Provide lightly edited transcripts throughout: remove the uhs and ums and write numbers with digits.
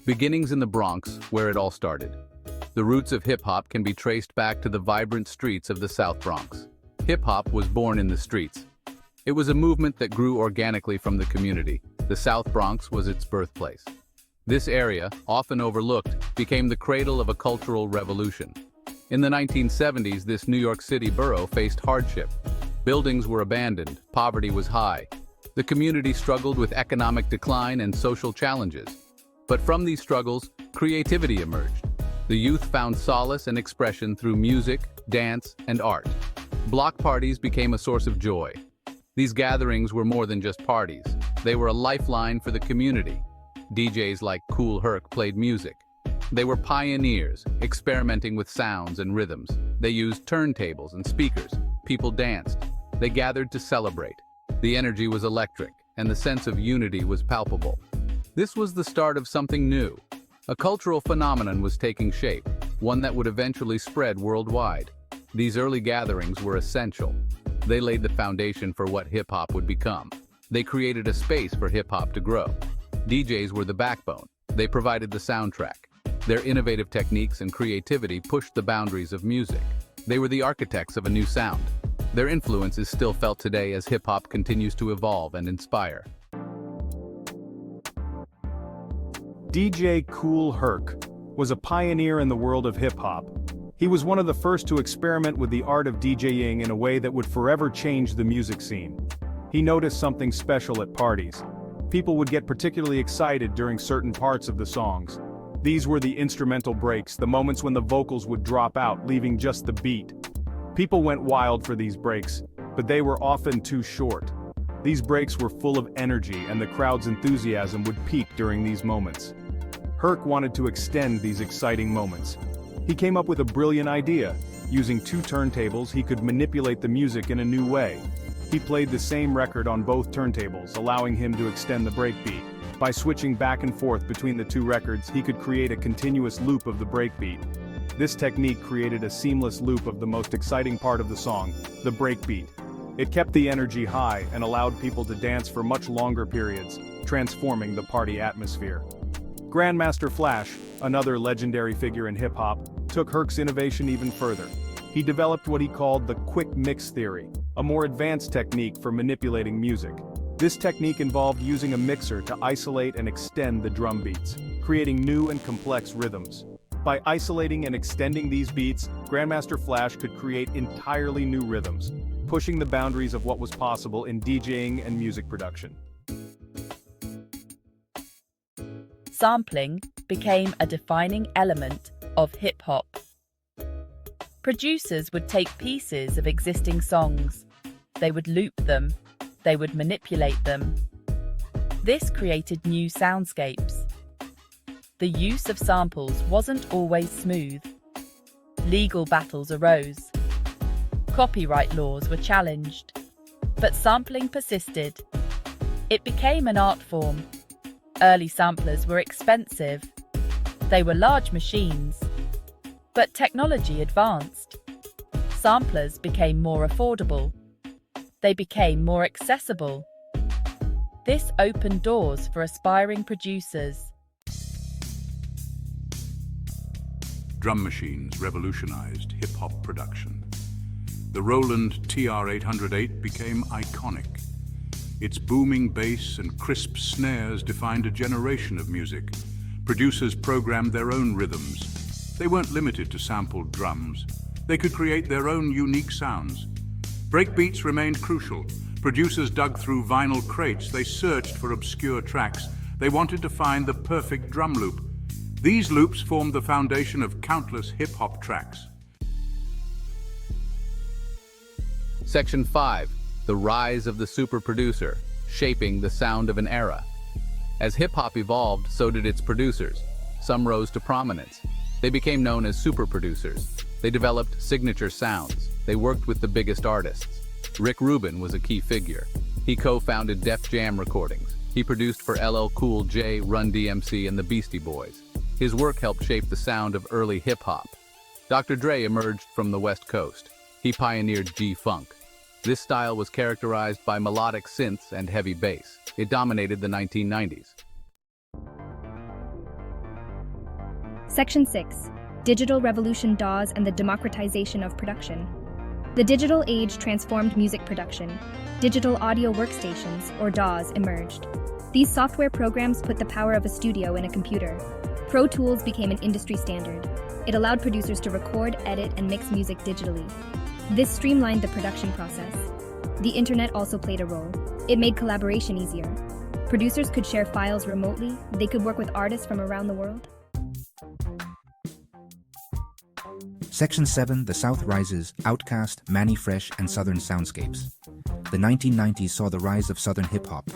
Beginnings in the Bronx, where it all started. The roots of hip-hop can be traced back to the vibrant streets of the South Bronx. Hip-hop was born in the streets. It was a movement that grew organically from the community. The South Bronx was its birthplace. This area, often overlooked, became the cradle of a cultural revolution. In the 1970s, this New York City borough faced hardship. Buildings were abandoned, poverty was high. The community struggled with economic decline and social challenges. But from these struggles, creativity emerged. The youth found solace and expression through music, dance, and art. Block parties became a source of joy. These gatherings were more than just parties. They were a lifeline for the community. DJs like Kool Herk played music. They were pioneers, experimenting with sounds and rhythms. They used turntables and speakers. People danced. They gathered to celebrate. The energy was electric, and the sense of unity was palpable. This was the start of something new. A cultural phenomenon was taking shape, one that would eventually spread worldwide. These early gatherings were essential. They laid the foundation for what hip-hop would become. They created a space for hip-hop to grow. DJs were the backbone. They provided the soundtrack. Their innovative techniques and creativity pushed the boundaries of music. They were the architects of a new sound. Their influence is still felt today as hip-hop continues to evolve and inspire. DJ Kool Herk was a pioneer in the world of hip-hop. He was one of the first to experiment with the art of DJing in a way that would forever change the music scene. He noticed something special at parties. People would get particularly excited during certain parts of the songs. These were the instrumental breaks, the moments when the vocals would drop out, leaving just the beat. People went wild for these breaks, but they were often too short. These breaks were full of energy, and the crowd's enthusiasm would peak during these moments. Herk wanted to extend these exciting moments. He came up with a brilliant idea. Using two turntables, he could manipulate the music in a new way. He played the same record on both turntables, allowing him to extend the breakbeat. By switching back and forth between the two records, he could create a continuous loop of the breakbeat. This technique created a seamless loop of the most exciting part of the song, the breakbeat. It kept the energy high and allowed people to dance for much longer periods, transforming the party atmosphere. Grandmaster Flash, another legendary figure in hip-hop, took Herk's innovation even further. He developed what he called the quick mix theory, a more advanced technique for manipulating music. This technique involved using a mixer to isolate and extend the drum beats, creating new and complex rhythms. By isolating and extending these beats, Grandmaster Flash could create entirely new rhythms, pushing the boundaries of what was possible in DJing and music production. Sampling became a defining element of hip-hop. Producers would take pieces of existing songs. They would loop them. They would manipulate them. This created new soundscapes. The use of samples wasn't always smooth. Legal battles arose. Copyright laws were challenged. But sampling persisted. It became an art form. Early samplers were expensive. They were large machines. But technology advanced. Samplers became more affordable. They became more accessible. This opened doors for aspiring producers. Drum machines revolutionized hip-hop production. The Roland TR-808 became iconic. Its booming bass and crisp snares defined a generation of music. Producers programmed their own rhythms. They weren't limited to sampled drums. They could create their own unique sounds. Breakbeats remained crucial. Producers dug through vinyl crates. They searched for obscure tracks. They wanted to find the perfect drum loop. These loops formed the foundation of countless hip-hop tracks. Section 5. The rise of the super producer, shaping the sound of an era. As hip-hop evolved, so did its producers. Some rose to prominence. They became known as super producers. They developed signature sounds. They worked with the biggest artists. Rick Rubin was a key figure. He co-founded Def Jam Recordings. He produced for LL Cool J, Run DMC, and the Beastie Boys. His work helped shape the sound of early hip-hop. Dr. Dre emerged from the West Coast. He pioneered G-Funk. This style was characterized by melodic synths and heavy bass. It dominated the 1990s. Section 6. Digital Revolution DAWs and the Democratization of Production. The digital age transformed music production. Digital audio workstations, or DAWs, emerged. These software programs put the power of a studio in a computer. Pro Tools became an industry standard. It allowed producers to record, edit, and mix music digitally. This streamlined the production process. The internet also played a role. It made collaboration easier. Producers could share files remotely. They could work with artists from around the world. Section 7, The South Rises, Outkast, Manny Fresh, and Southern Soundscapes. The 1990s saw the rise of Southern hip-hop.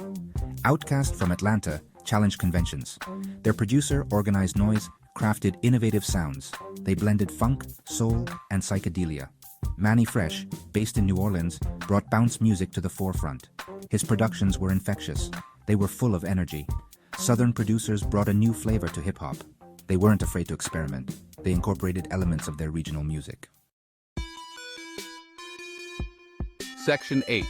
Outkast from Atlanta challenged conventions. Their producer organized noise, crafted innovative sounds. They blended funk, soul, and psychedelia. Manny Fresh, based in New Orleans, brought bounce music to the forefront. His productions were infectious. They were full of energy. Southern producers brought a new flavor to hip-hop. They weren't afraid to experiment. They incorporated elements of their regional music. Section 8.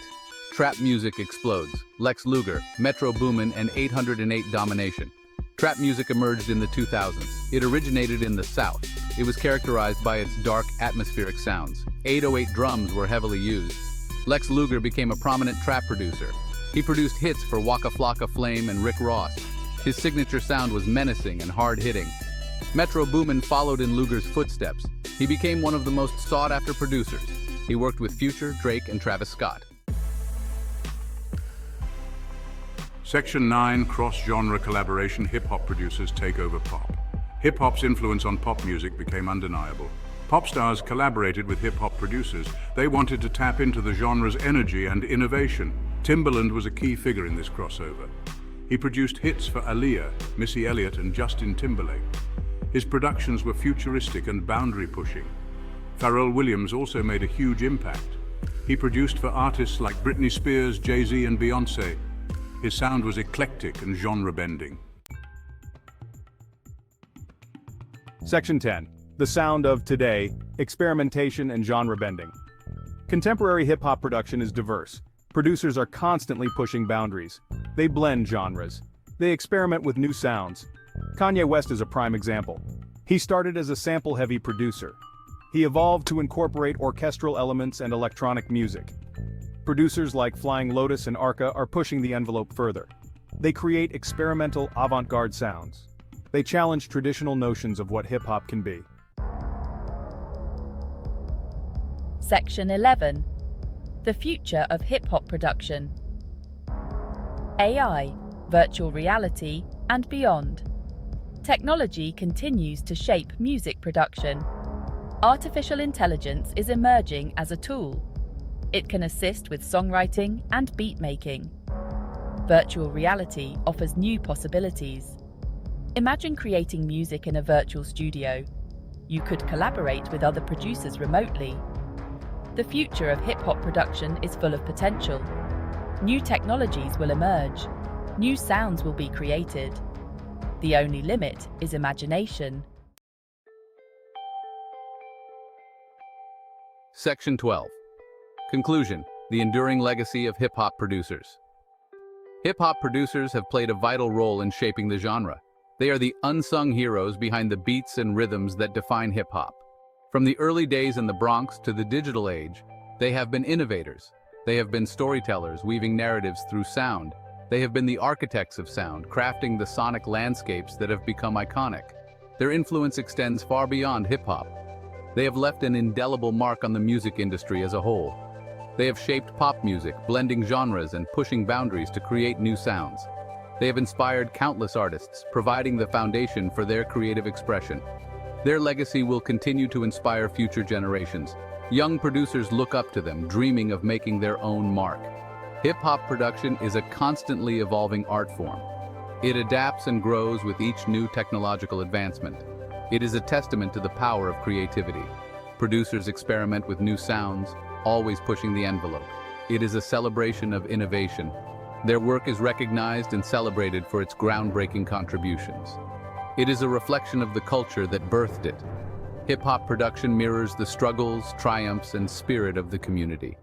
Trap music explodes. Lex Luger, Metro Boomin, and 808 Domination. Trap music emerged in the 2000s. It originated in the South. It was characterized by its dark, atmospheric sounds. 808 drums were heavily used. Lex Luger became a prominent trap producer. He produced hits for Waka Flocka Flame and Rick Ross. His signature sound was menacing and hard-hitting. Metro Boomin followed in Luger's footsteps. He became one of the most sought-after producers. He worked with Future, Drake, and Travis Scott. Section 9, Cross-genre collaboration. Hip-hop producers take over pop. Hip-hop's influence on pop music became undeniable. Pop stars collaborated with hip-hop producers. They wanted to tap into the genre's energy and innovation. Timbaland was a key figure in this crossover. He produced hits for Aaliyah, Missy Elliott, and Justin Timberlake. His productions were futuristic and boundary-pushing. Pharrell Williams also made a huge impact. He produced for artists like Britney Spears, Jay-Z, and Beyoncé. His sound was eclectic and genre-bending. Section 10. The sound of today, experimentation and genre bending. Contemporary hip-hop production is diverse. Producers are constantly pushing boundaries. They blend genres. They experiment with new sounds. Kanye West is a prime example. He started as a sample-heavy producer. He evolved to incorporate orchestral elements and electronic music. Producers like Flying Lotus and Arca are pushing the envelope further. They create experimental, avant-garde sounds. They challenge traditional notions of what hip-hop can be. Section 11. The future of hip-hop production. AI, virtual reality, and beyond. Technology continues to shape music production. Artificial intelligence is emerging as a tool. It can assist with songwriting and beat making. Virtual reality offers new possibilities. Imagine creating music in a virtual studio. You could collaborate with other producers remotely. The future of hip-hop production is full of potential. New technologies will emerge. New sounds will be created. The only limit is imagination. Section 12. Conclusion: the enduring legacy of hip-hop producers. Hip-hop producers have played a vital role in shaping the genre. They are the unsung heroes behind the beats and rhythms that define hip-hop. From the early days in the Bronx to the digital age, they have been innovators. They have been storytellers, weaving narratives through sound. They have been the architects of sound, crafting the sonic landscapes that have become iconic. Their influence extends far beyond hip-hop. They have left an indelible mark on the music industry as a whole. They have shaped pop music, blending genres and pushing boundaries to create new sounds. They have inspired countless artists, providing the foundation for their creative expression. Their legacy will continue to inspire future generations. Young producers look up to them, dreaming of making their own mark. Hip-hop production is a constantly evolving art form. It adapts and grows with each new technological advancement. It is a testament to the power of creativity. Producers experiment with new sounds, always pushing the envelope. It is a celebration of innovation. Their work is recognized and celebrated for its groundbreaking contributions. It is a reflection of the culture that birthed it. Hip-hop production mirrors the struggles, triumphs, and spirit of the community.